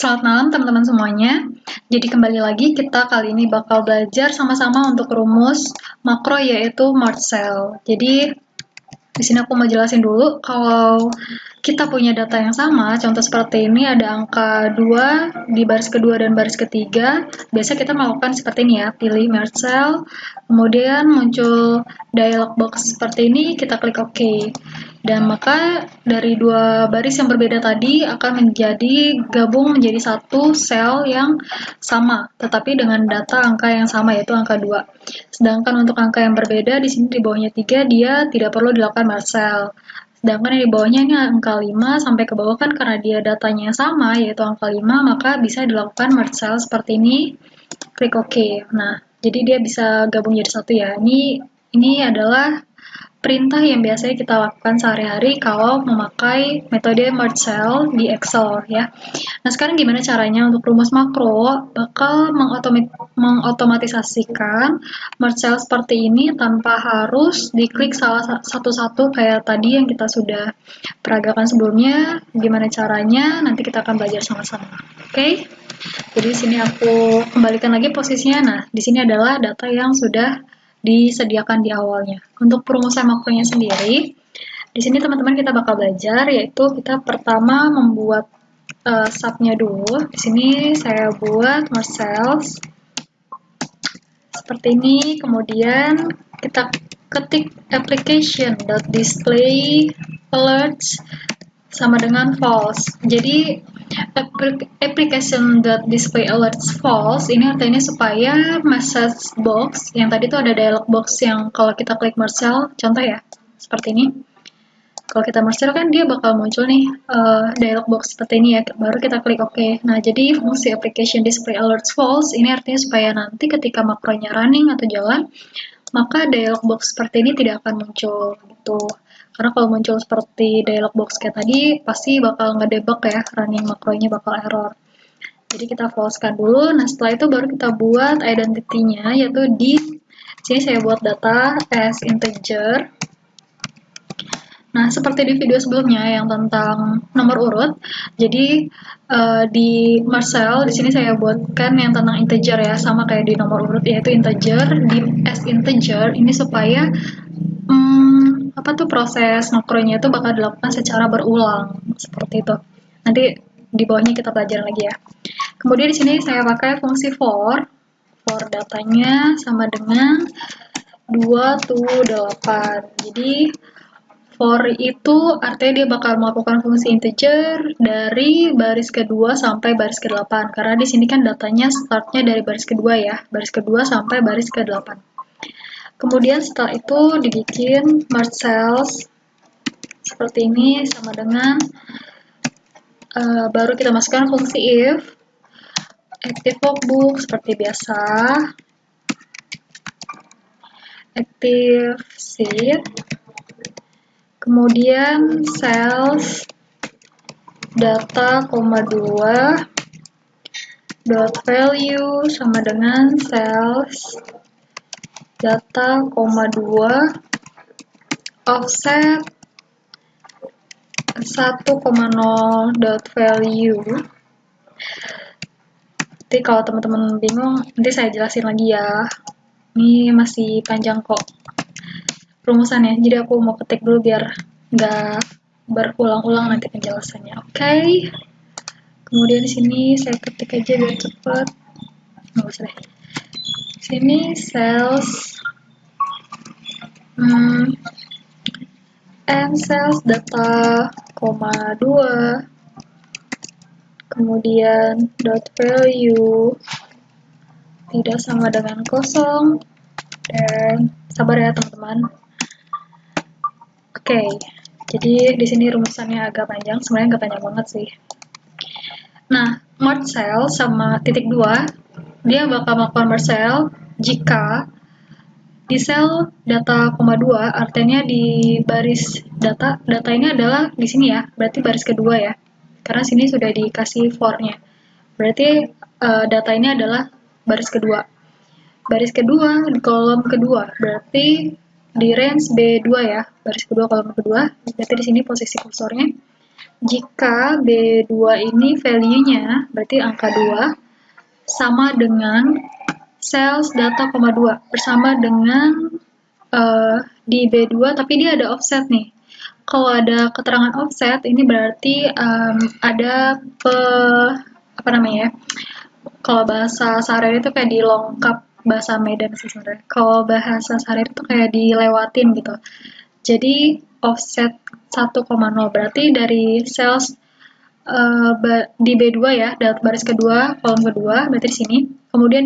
Selamat malam teman-teman semuanya. Jadi kembali lagi kita kali ini bakal belajar sama-sama untuk rumus makro yaitu merge cell. Jadi di sini aku mau jelasin dulu kalau kita punya data yang sama, contoh seperti ini ada angka 2 di baris kedua dan baris ketiga. Biasa kita melakukan seperti ini ya, pilih merge cell, kemudian muncul dialog box seperti ini, kita klik OK. Dan maka dari dua baris yang berbeda tadi akan gabung menjadi satu sel yang sama, tetapi dengan data angka yang sama yaitu angka 2. Sedangkan untuk angka yang berbeda di sini di bawahnya 3 dia tidak perlu dilakukan merge cell. Sedangkan yang di bawahnya ini angka 5 sampai ke bawah kan karena dia datanya sama yaitu angka 5 maka bisa dilakukan merge cell seperti ini. Klik OK. Nah, jadi dia bisa gabung jadi satu ya. Ini adalah perintah yang biasanya kita lakukan sehari-hari kalau memakai metode merge cell di Excel ya. Nah, sekarang gimana caranya untuk rumus makro bakal mengotomatisasikan merge cell seperti ini tanpa harus diklik salah satu-satu kayak tadi yang kita sudah peragakan sebelumnya. Gimana caranya? Nanti kita akan belajar sama-sama. Oke? Jadi di sini aku kembalikan lagi posisinya. Nah, di sini adalah data yang sudah disediakan di awalnya. Untuk perumusan makronya sendiri, di sini teman-teman kita bakal belajar, yaitu kita pertama membuat subnya dulu. Di sini saya buat merge cells seperti ini. Kemudian kita ketik application.display alerts sama dengan false. Jadi application.display alerts false ini artinya supaya message box yang tadi tuh ada dialog box yang kalau kita klik merge cell, contoh ya seperti ini. Kalau kita merge cell kan dia bakal muncul nih dialog box seperti ini ya, baru kita klik OK. Nah, jadi fungsi application display alerts false ini artinya supaya nanti ketika makronya running atau jalan, maka dialog box seperti ini tidak akan muncul gitu. Karena kalau muncul seperti dialog box kayak tadi, pasti bakal ngedebug ya, running makronya bakal error. Jadi kita false-kan dulu, nah setelah itu baru kita buat identity-nya, yaitu di sini saya buat data as integer. Nah, seperti di video sebelumnya yang tentang nomor urut, jadi di merge cell di sini saya buatkan yang tentang integer ya, sama kayak di nomor urut yaitu integer, di as integer ini supaya proses makronya itu bakal dilakukan secara berulang seperti itu. Nanti di bawahnya kita belajar lagi ya. Kemudian di sini saya pakai fungsi for datanya sama dengan 2 to 8. Jadi for itu artinya dia bakal melakukan fungsi integer dari baris kedua sampai baris ke-8 karena di sini kan datanya startnya dari baris kedua ya, baris kedua sampai baris ke-8. Kemudian setelah itu dibikin merge cells seperti ini sama dengan baru kita masukkan fungsi if active workbook seperti biasa, active sheet, kemudian cells data, 2 dot value sama dengan cells data, 2 offset 1,0 dot value. Nanti kalau teman-teman bingung, nanti saya jelasin lagi ya. Ini masih panjang kok rumusannya, jadi aku mau ketik dulu biar nggak berulang-ulang nanti penjelasannya. Oke. Kemudian di sini saya ketik aja biar cepat. Nggak usah deh. Sini cells and cells data, 2 kemudian dot value tidak sama dengan 0 dan sabar ya teman-teman. Oke, jadi di sini rumusannya agak panjang, sebenarnya nggak panjang banget sih. Nah, merge cell sama titik 2 dia bakal melakukan merge cell jika di sel data, 2 artinya di baris data ini adalah di sini ya, berarti baris kedua ya. Karena sini sudah dikasih for-nya. Berarti data ini adalah baris kedua. Baris kedua di kolom kedua, berarti di range B2 ya, baris kedua kolom kedua. Berarti di sini posisi kursornya. jika B2 ini value-nya, berarti angka 2, sama dengan sales data, 2, bersama dengan di B2, tapi dia ada offset nih. Kalau ada keterangan offset, ini berarti ada apa namanya ya? Kalau bahasa sehari itu kayak dilengkap, bahasa Medan sih sebenarnya. Kalau bahasa sehari itu kayak dilewatin gitu. Jadi offset 1,0 berarti dari sales di B2 ya, baris kedua, kolom kedua, berarti di sini. Kemudian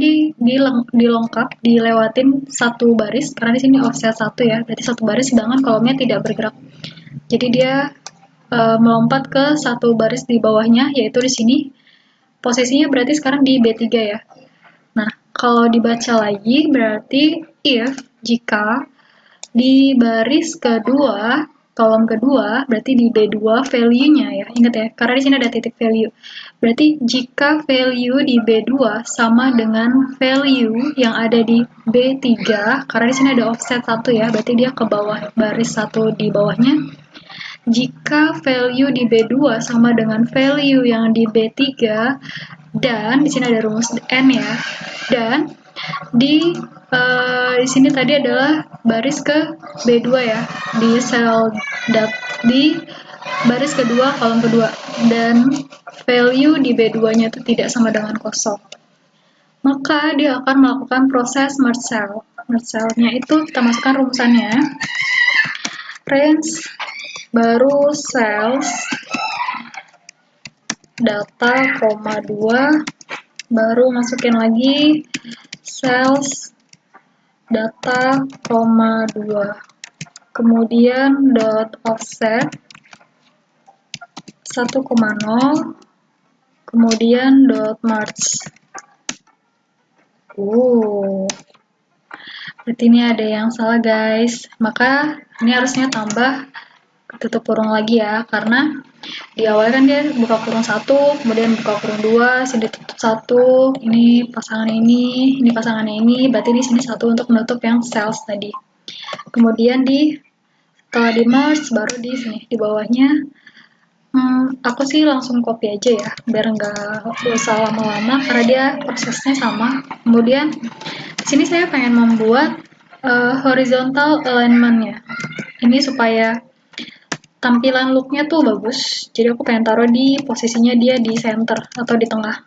dilengkap, dilewatin satu baris, karena di sini offset 1 ya, berarti satu baris, sedangkan kolomnya tidak bergerak. Jadi dia melompat ke satu baris di bawahnya, yaitu di sini. Posisinya berarti sekarang di B3 ya. Nah, kalau dibaca lagi berarti jika di baris kedua, kolom kedua, berarti di B2 value-nya ya. Ingat ya, karena di sini ada titik value. Berarti jika value di B2 sama dengan value yang ada di B3, karena di sini ada offset 1 ya, berarti dia ke bawah baris 1 di bawahnya. Jika value di B2 sama dengan value yang di B3, dan di sini ada rumus N ya, dan di sini tadi adalah baris ke B2 ya, di di baris kedua, kolom kedua, dan value di B2-nya itu tidak sama dengan kosong. Maka dia akan melakukan proses merge cell. Merge cell-nya itu kita masukkan rumusannya. Range baru sales data, 2, baru masukin lagi sales data, 2, kemudian dot offset 1,0, kemudian dot merge. Berarti ini ada yang salah guys, maka ini harusnya tambah tutup kurung lagi ya, karena di awal kan dia buka kurung 1, kemudian buka kurung 2, sini tutup 1, ini pasangan ini pasangannya ini, berarti di sini 1 untuk menutup yang sales tadi. Kemudian setelah di merge, baru di sini di bawahnya, aku sih langsung copy aja ya, biar nggak usah lama-lama, karena dia prosesnya sama. Kemudian di sini saya pengen membuat horizontal alignment-nya, ini supaya tampilan looknya tuh bagus, jadi aku pengen taruh di posisinya dia di center atau di tengah.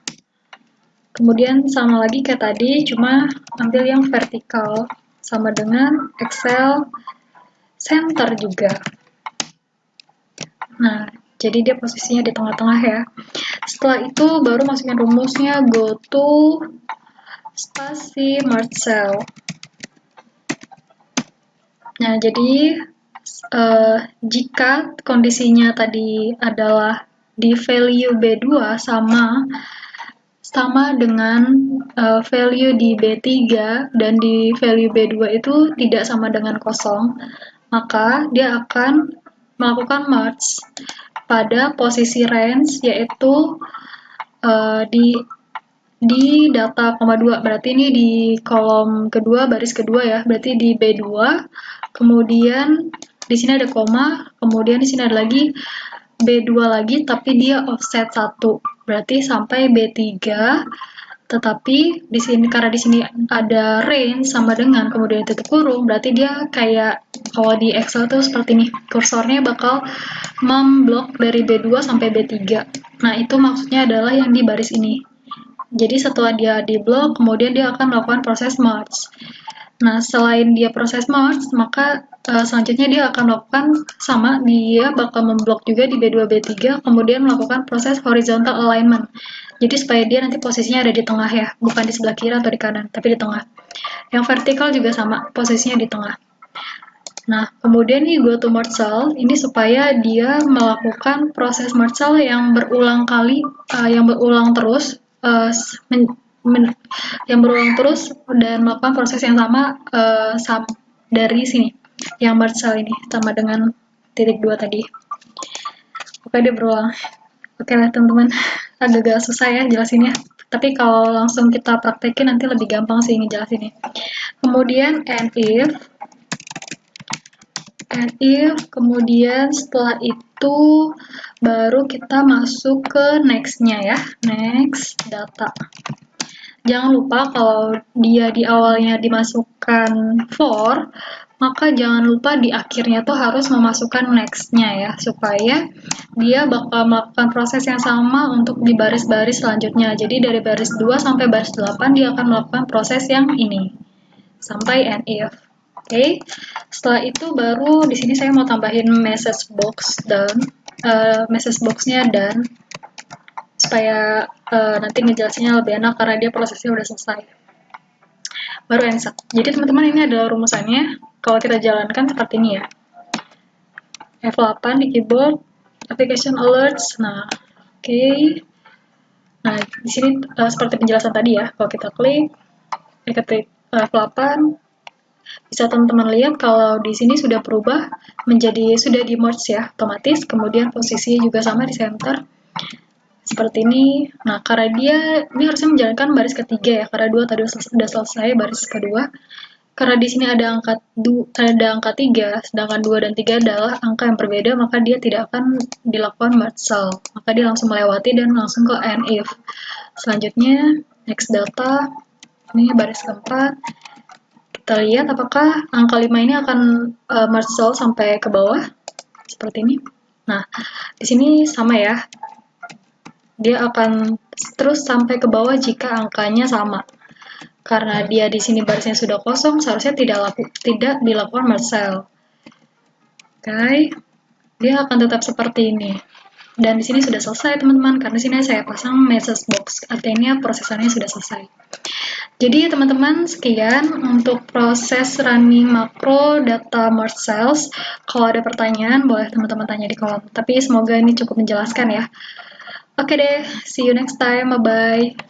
Kemudian sama lagi kayak tadi, cuma ambil yang vertikal, sama dengan Excel center juga. Nah, jadi dia posisinya di tengah-tengah ya. Setelah itu baru masukin rumusnya, go to spasi merge cell. Nah, jadi jika kondisinya tadi adalah di value B2 sama dengan value di B3 dan di value B2 itu tidak sama dengan kosong, maka dia akan melakukan merge pada posisi range, yaitu di data, 2, berarti ini di kolom kedua, baris kedua ya, berarti di B2, kemudian di sini ada koma, kemudian di sini ada lagi B2 lagi, tapi dia offset 1, berarti sampai B3, tetapi di sini karena di sini ada range sama dengan kemudian tutup kurung, berarti dia kayak kalau di Excel tuh seperti ini, kursornya bakal memblok dari B2 sampai B3. Nah, itu maksudnya adalah yang di baris ini. Jadi setelah dia di blok, kemudian dia akan melakukan proses merge. Nah, selain dia proses merge, maka selanjutnya dia akan melakukan sama, dia bakal memblok juga di B2, B3, kemudian melakukan proses horizontal alignment. Jadi supaya dia nanti posisinya ada di tengah ya, bukan di sebelah kiri atau di kanan, tapi di tengah. Yang vertikal juga sama, posisinya di tengah. Nah, kemudian nih go to merge cell, ini supaya dia melakukan proses merge cell yang berulang kali, yang berulang terus, dan melakukan proses yang sama dari sini, yang merge cell ini sama dengan titik 2 tadi. Oke, dia berulang. Oke lah teman-teman, agak susah ya jelasinnya, tapi kalau langsung kita praktekin nanti lebih gampang sih ngejelasinnya. Kemudian and and if, kemudian setelah itu baru kita masuk ke next-nya ya, next data. Jangan lupa kalau dia di awalnya dimasukkan for, maka jangan lupa di akhirnya tuh harus memasukkan next-nya ya, supaya dia bakal melakukan proses yang sama untuk di baris-baris selanjutnya. Jadi dari baris 2 sampai baris 8 dia akan melakukan proses yang ini, sampai and if. Oke, setelah itu baru di sini saya mau tambahin message box dan message box-nya dan supaya nanti ngejelasinnya lebih enak karena dia prosesnya udah selesai. Baru answer. Jadi teman-teman ini adalah rumusannya. Kalau kita jalankan seperti ini ya. F8 di keyboard, application alerts. Nah, oke. Nah, di sini seperti penjelasan tadi ya. Kalau kita klik F8, bisa teman-teman lihat kalau di sini sudah berubah menjadi sudah di merge ya, otomatis. Kemudian posisi juga sama di center. Seperti ini. Nah, karena ini harusnya menjalankan baris ketiga ya, karena 2 tadi sudah selesai baris kedua. Karena di sini ada angka 3, sedangkan 2 dan 3 adalah angka yang berbeda, maka dia tidak akan dilakukan merge cell. Maka dia langsung melewati dan langsung ke and if. Selanjutnya, next data. Ini baris keempat. Kita lihat apakah angka 5 ini akan merge cell sampai ke bawah. Seperti ini. Nah, di sini sama ya. Dia akan terus sampai ke bawah jika angkanya sama. Karena dia di sini barisnya sudah kosong, seharusnya tidak dilakukan merge cell. Oke, dia akan tetap seperti ini. Dan di sini sudah selesai teman-teman, karena di sini saya pasang message box, artinya prosesannya sudah selesai. Jadi teman-teman sekian untuk proses running makro data merge cells. Kalau ada pertanyaan boleh teman-teman tanya di kolom. Tapi semoga ini cukup menjelaskan ya. Oke deh, see you next time, bye-bye.